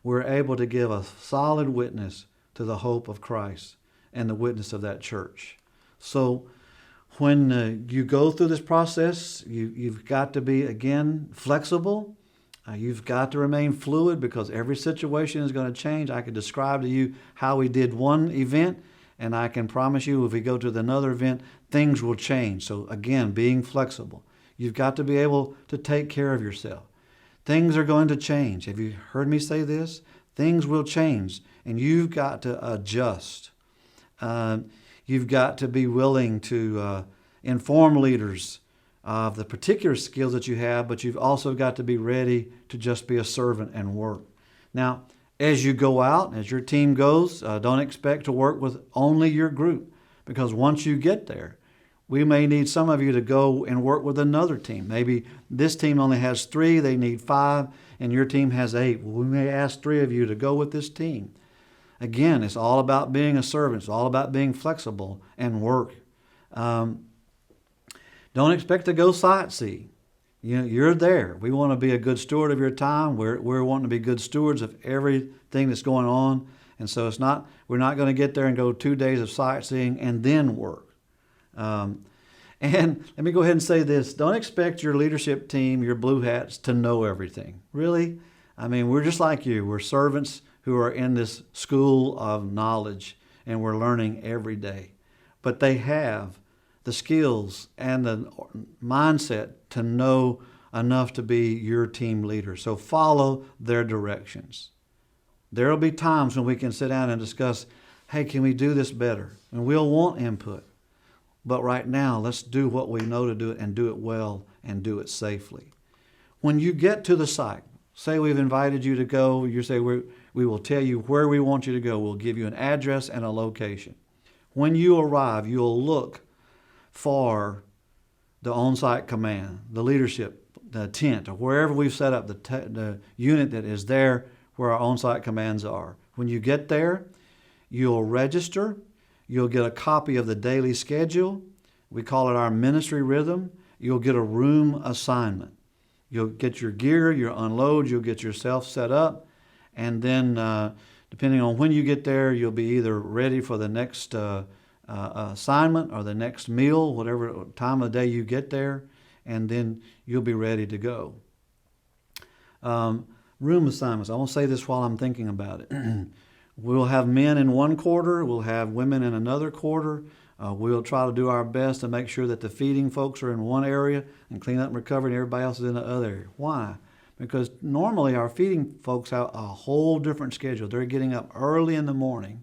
we're able to give a solid witness to the hope of Christ and the witness of that church. So when you go through this process, you've got to be, again, flexible. You've got to remain fluid because every situation is going to change. I could describe to you how we did one event, and I can promise you if we go to another event, things will change. So again, being flexible. You've got to be able to take care of yourself. Things are going to change. Have you heard me say this? Things will change, and you've got to adjust. You've got to be willing to inform leaders of the particular skills that you have, but you've also got to be ready to just be a servant and work. Now, as you go out, as your team goes, don't expect to work with only your group, because once you get there, we may need some of you to go and work with another team. Maybe this team only has 3, they need 5, and your team has 8. Well, we may ask 3 of you to go with this team. Again, it's all about being a servant. It's all about being flexible and work. Don't expect to go sightsee. You're there. We want to be a good steward of your time. We're wanting to be good stewards of everything that's going on. And so we're not going to get there and go 2 days of sightseeing and then work. And let me go ahead and say this. Don't expect your leadership team, your blue hats, to know everything. Really? I mean, we're just like you. We're servants who are in this school of knowledge, and we're learning every day. But they have the skills and the mindset to know enough to be your team leader. So follow their directions. There will be times when we can sit down and discuss, hey, can we do this better? And we'll want input. But right now, let's do what we know to do it and do it well and do it safely. When you get to the site, say we've invited you to go, you say we will tell you where we want you to go. We'll give you an address and a location. When you arrive, you'll look for the on-site command, the leadership, the tent, or wherever we've set up the unit that is there where our on-site commands are. When you get there, you'll register. You'll get a copy of the daily schedule. We call it our ministry rhythm. you'll get a room assignment. You'll get your gear, you'll unload, you'll get yourself set up, and then depending on when you get there, you'll be either ready for the next assignment or the next meal, whatever time of the day you get there, and then you'll be ready to go. Room assignments. I won't say this while I'm thinking about it. We'll have men in one quarter. We'll have women in another quarter. We'll try to do our best to make sure that the feeding folks are in one area and cleanup and recovery and everybody else is in the other area. Why? Because normally our feeding folks have a whole different schedule. They're getting up early in the morning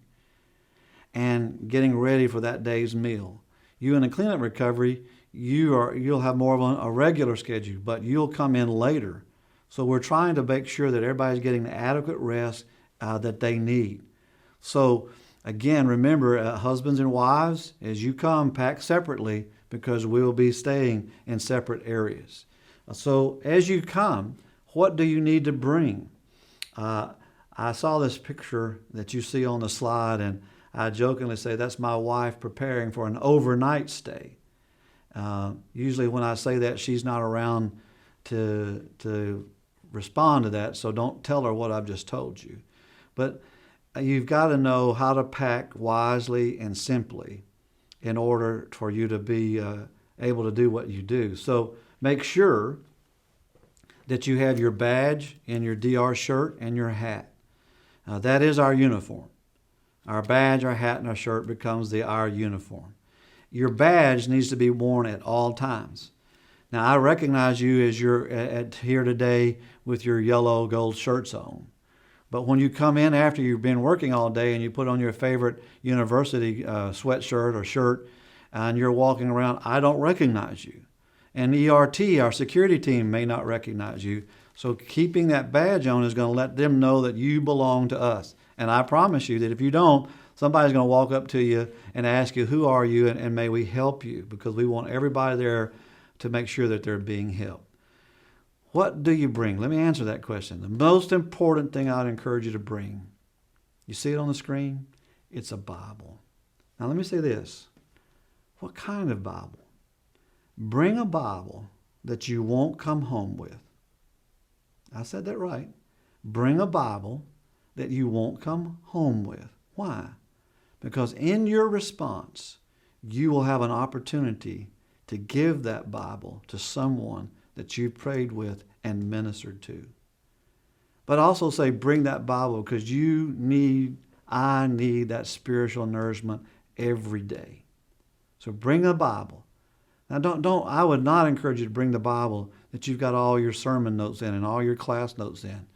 and getting ready for that day's meal. You in the cleanup recovery, you'll have more of a regular schedule, but you'll come in later. So we're trying to make sure that everybody's getting the adequate rest that they need. So again, remember, husbands and wives, as you come, pack separately because we'll be staying in separate areas. So as you come, what do you need to bring? I saw this picture that you see on the slide, and I jokingly say that's my wife preparing for an overnight stay. Usually when I say that, she's not around to respond to that, so don't tell her what I've just told you. But you've got to know how to pack wisely and simply in order for you to be able to do what you do. So make sure that you have your badge and your DR shirt and your hat. That is our uniform. Our badge, our hat, and our shirt becomes our uniform. Your badge needs to be worn at all times. Now, I recognize you as you're here today with your yellow gold shirts on. But when you come in after you've been working all day and you put on your favorite university sweatshirt or shirt and you're walking around, I don't recognize you. And ERT, our security team, may not recognize you. So keeping that badge on is going to let them know that you belong to us. And I promise you that if you don't, somebody's going to walk up to you and ask you, who are you, and may we help you? Because we want everybody there to make sure that they're being helped. What do you bring? Let me answer that question. The most important thing I'd encourage you to bring, you see it on the screen? It's a Bible. Now let me say this. What kind of Bible? Bring a Bible that you won't come home with. I said that right. Bring a Bible that you won't come home with. Why? Because in your response, you will have an opportunity to give that Bible to someone that you prayed with and ministered to. But also say, bring that Bible because I need that spiritual nourishment every day. So bring a Bible. Now I would not encourage you to bring the Bible that you've got all your sermon notes in and all your class notes in.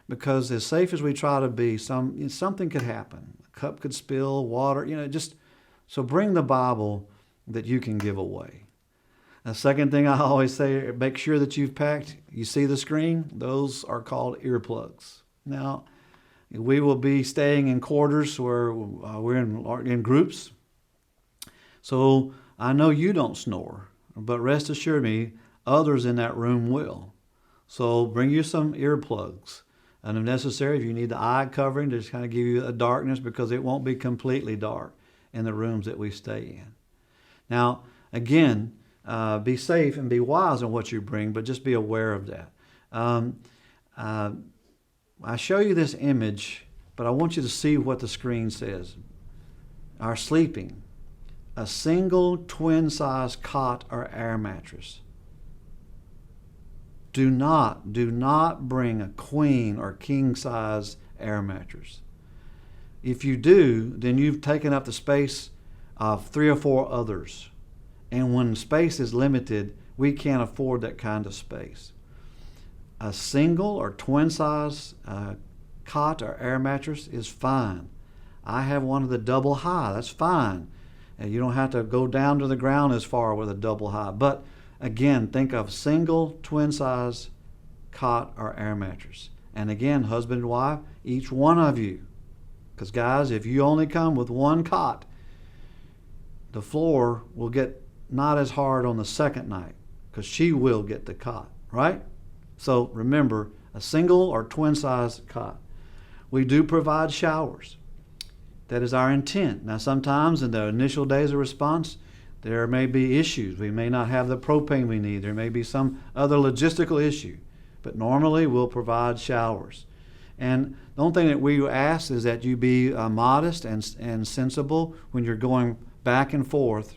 Because as safe as we try to be, something could happen. A cup could spill, water, so bring the Bible that you can give away. The second thing I always say, make sure that you've packed, you see the screen? Those are called earplugs. Now, we will be staying in quarters where we're in groups. So I know you don't snore, but rest assured me, others in that room will. So bring you some earplugs. And if necessary, if you need the eye covering to just kind of give you a darkness, because it won't be completely dark in the rooms that we stay in. Now, again, be safe and be wise in what you bring, but just be aware of that. I show you this image, but I want you to see what the screen says. Our sleeping, a single twin-size cot or air mattress. Do not bring a queen or king-size air mattress. If you do, then you've taken up the space of 3 or 4 others. And when space is limited, we can't afford that kind of space. A single or twin-size cot or air mattress is fine. I have one of the double high. That's fine. And you don't have to go down to the ground as far with a double high. But again, think of single, twin-size cot or air mattress. And again, husband and wife, each one of you. Because guys, if you only come with one cot, the floor will get not as hard on the second night because she will get the cot, right? So remember, a single or twin-size cot. We do provide showers. That is our intent. Now sometimes in the initial days of response, There may be issues. We may not have the propane we need. There may be some other logistical issue. But normally we'll provide showers. And the only thing that we ask is that you be modest and sensible when you're going back and forth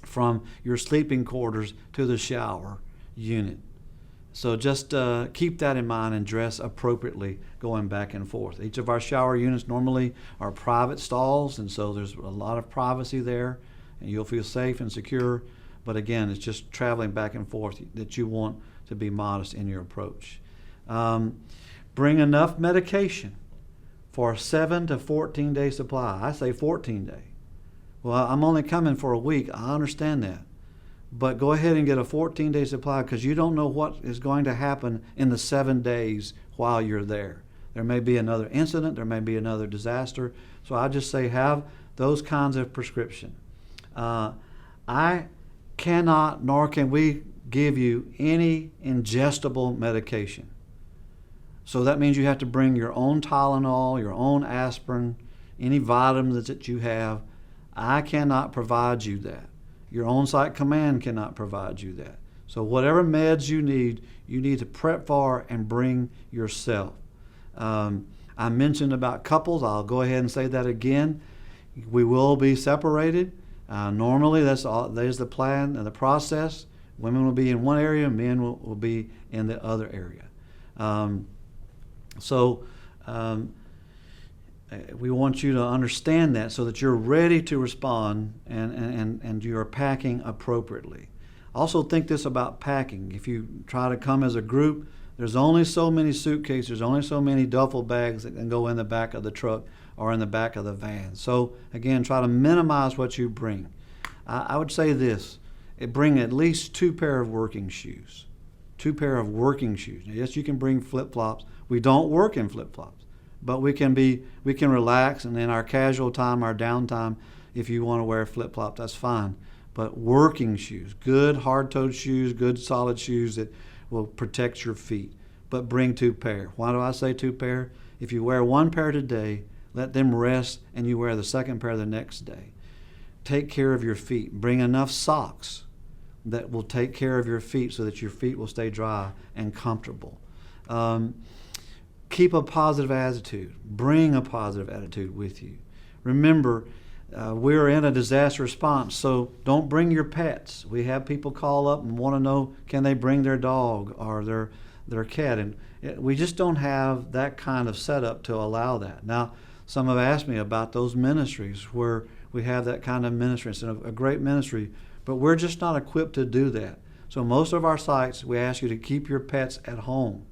from your sleeping quarters to the shower unit. So just keep that in mind and dress appropriately going back and forth. Each of our shower units normally are private stalls, and so there's a lot of privacy there, and you'll feel safe and secure. But again, it's just traveling back and forth that you want to be modest in your approach. Bring enough medication for a 7 to 14 day supply. I say 14 day. Well, I'm only coming for a week. I understand that. But go ahead and get a 14-day supply, because you don't know what is going to happen in the 7 days while you're there. There may be another incident. There may be another disaster. So I just say have those kinds of prescription. I cannot, nor can we give you any ingestible medication. So that means you have to bring your own Tylenol, your own aspirin, any vitamins that you have. I cannot provide you that. Your on-site command cannot provide you that. So whatever meds you need to prep for and bring yourself. I mentioned about couples. I'll go ahead and say that again. We will be separated. Normally, there's the plan and the process. Women will be in one area, men will be in the other area. We want you to understand that so that you're ready to respond and you're packing appropriately. Also think this about packing. If you try to come as a group, there's only so many suitcases, only so many duffel bags that can go in the back of the truck or in the back of the van. So again, try to minimize what you bring. I would say this, bring at least 2 pair of working shoes. 2 pair of working shoes. Now, yes, you can bring flip-flops. We don't work in flip-flops. But we can relax, and in our casual time, our downtime, if you want to wear a flip-flop, that's fine. But working shoes, good hard-toed shoes, good solid shoes that will protect your feet. But bring 2 pair. Why do I say 2 pair? If you wear 1 pair today, let them rest, and you wear the 2nd pair the next day. Take care of your feet. Bring enough socks that will take care of your feet so that your feet will stay dry and comfortable. Keep a positive attitude. Bring a positive attitude with you. Remember, we're in a disaster response, so don't bring your pets. We have people call up and want to know, can they bring their dog or their cat? And we just don't have that kind of setup to allow that. Now, some have asked me about those ministries where we have that kind of ministry. It's a great ministry, but we're just not equipped to do that. So most of our sites, we ask you to keep your pets at home.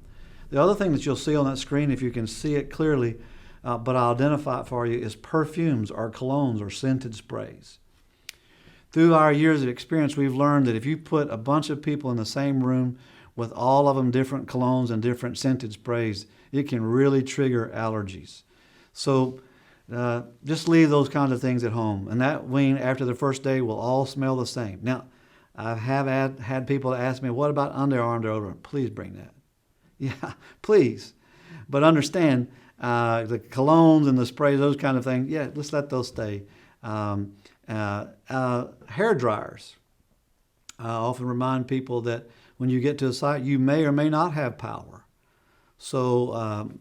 The other thing that you'll see on that screen, if you can see it clearly, but I'll identify it for you, is perfumes or colognes or scented sprays. Through our years of experience, we've learned that if you put a bunch of people in the same room with all of them different colognes and different scented sprays, it can really trigger allergies. So just leave those kinds of things at home. And that wing, after the first day, will all smell the same. Now, I have had people ask me, what about underarm deodorant? Please bring that. Yeah, please. But understand, the colognes and the sprays, those kind of things, yeah, let's let those stay. Hair dryers. I often remind people that when you get to a site, you may or may not have power. So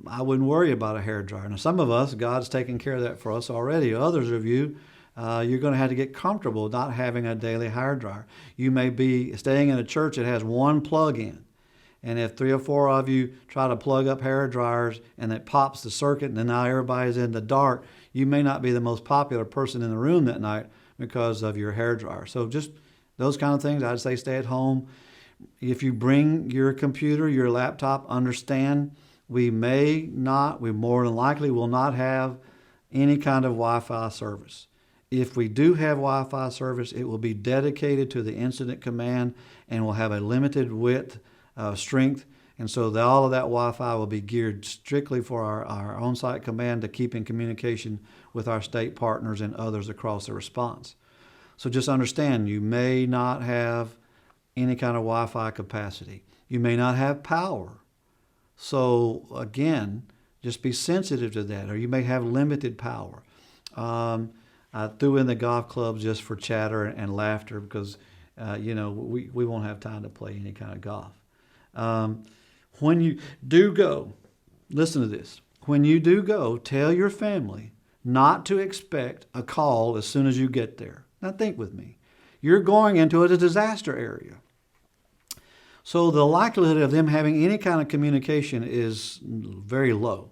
I wouldn't worry about a hair dryer. Now, some of us, God's taken care of that for us already. Others of you, you're going to have to get comfortable not having a daily hair dryer. You may be staying in a church that has 1 plug-in. And if 3 or 4 of you try to plug up hair dryers and it pops the circuit and then now everybody's in the dark, you may not be the most popular person in the room that night because of your hair dryer. So just those kind of things, I'd say stay at home. If you bring your computer, your laptop, understand we more than likely will not have any kind of Wi-Fi service. If we do have Wi-Fi service, it will be dedicated to the incident command and will have a limited width, strength, and so all of that Wi-Fi will be geared strictly for our on-site command to keep in communication with our state partners and others across the response. So just understand, you may not have any kind of Wi-Fi capacity. You may not have power. So again, just be sensitive to that, or you may have limited power. I threw in the golf clubs just for chatter and laughter because, we won't have time to play any kind of golf. When you do go, listen to this. When you do go, tell your family not to expect a call as soon as you get there. Now think with me. You're going into a disaster area. So the likelihood of them having any kind of communication is very low.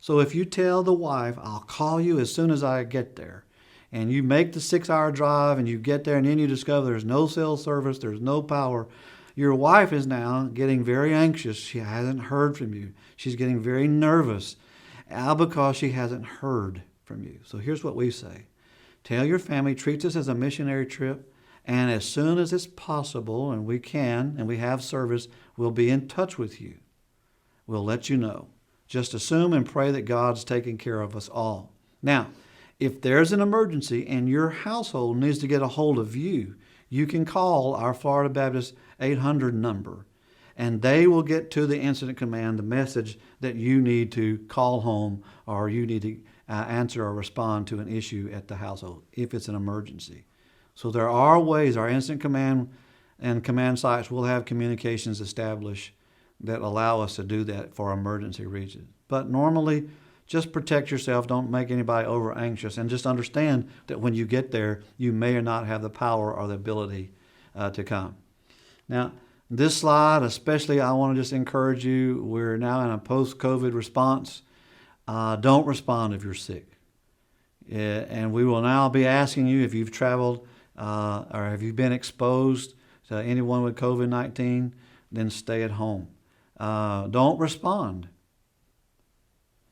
So if you tell the wife, I'll call you as soon as I get there, and you make the 6-hour drive and you get there and then you discover there's no cell service, there's no power, your wife is now getting very anxious. She hasn't heard from you. She's getting very nervous because she hasn't heard from you. So here's what we say. Tell your family, treat this as a missionary trip, and as soon as it's possible and we can and we have service, we'll be in touch with you. We'll let you know. Just assume and pray that God's taking care of us all. Now, if there's an emergency and your household needs to get a hold of you, you can call our Florida Baptist 800 number, and they will get to the incident command the message that you need to call home or you need to answer or respond to an issue at the household if it's an emergency. So there are ways our incident command and command sites will have communications established that allow us to do that for emergency regions. But normally, just protect yourself. Don't make anybody over anxious, and just understand that when you get there, you may or not have the power or the ability to come. Now, this slide, especially, I want to just encourage you. We're now in a post-COVID response. Don't respond if you're sick. And we will now be asking you if you've traveled or have you been exposed to anyone with COVID-19, then stay at home. Don't respond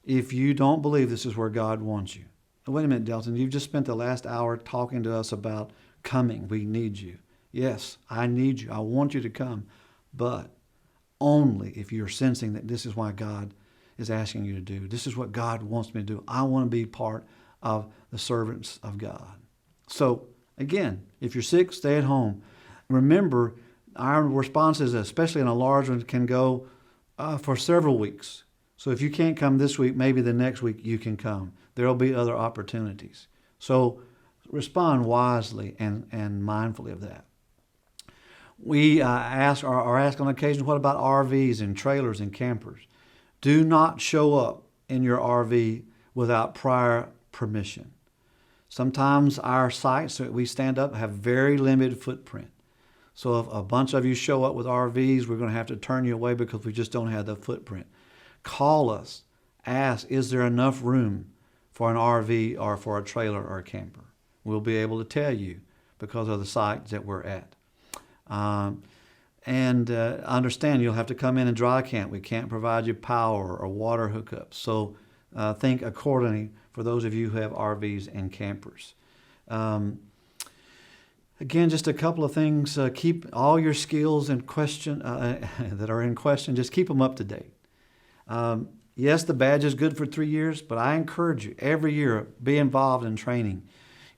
if you don't believe this is where God wants you. Wait a minute, Delton, you've just spent the last hour talking to us about coming. We need you. Yes, I need you. I want you to come, but only if you're sensing that this is why God is asking you to do. This is what God wants me to do. I want to be part of the servants of God. So, again, if you're sick, stay at home. Remember, our responses, especially in a large one, can go for several weeks. So if you can't come this week, maybe the next week you can come. There will be other opportunities. So respond wisely and mindfully of that. We ask on occasion, what about RVs and trailers and campers? Do not show up in your RV without prior permission. Sometimes our sites that we stand up have very limited footprint. So if a bunch of you show up with RVs, we're going to have to turn you away because we just don't have the footprint. Call us. Ask, is there enough room for an RV or for a trailer or a camper? We'll be able to tell you because of the sites that we're at. Understand you'll have to come in and dry camp. We can't provide you power or water hookups. So think accordingly for those of you who have RVs and campers. Again, just a couple of things. Keep all your skills in question that are in question. Just keep them up to date. Yes, the badge is good for 3 years, but I encourage you every year be involved in training.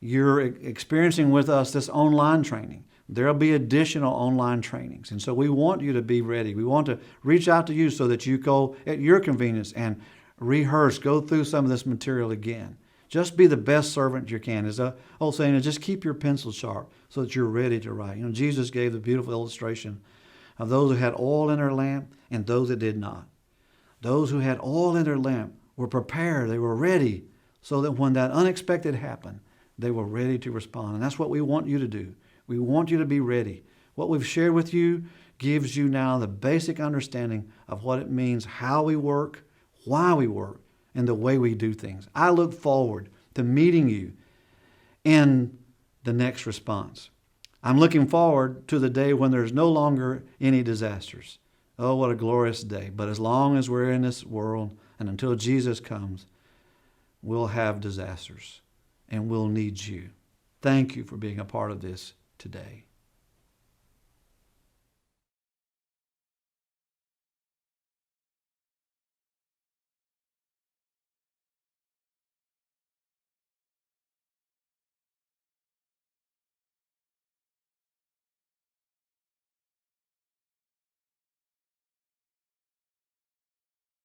You're experiencing with us this online training. There'll be additional online trainings, and so we want you to be ready. We want to reach out to you so that you go at your convenience and rehearse, go through some of this material again. Just be the best servant you can. As the old saying is, just keep your pencil sharp so that you're ready to write. Jesus gave the beautiful illustration of those who had oil in their lamp and those that did not. Those who had oil in their lamp were prepared. They were ready so that when that unexpected happened, they were ready to respond. And that's what we want you to do. We want you to be ready. What we've shared with you gives you now the basic understanding of what it means, how we work, why we work, and the way we do things. I look forward to meeting you in the next response. I'm looking forward to the day when there's no longer any disasters. Oh, what a glorious day. But as long as we're in this world and until Jesus comes, we'll have disasters and we'll need you. Thank you for being a part of this today.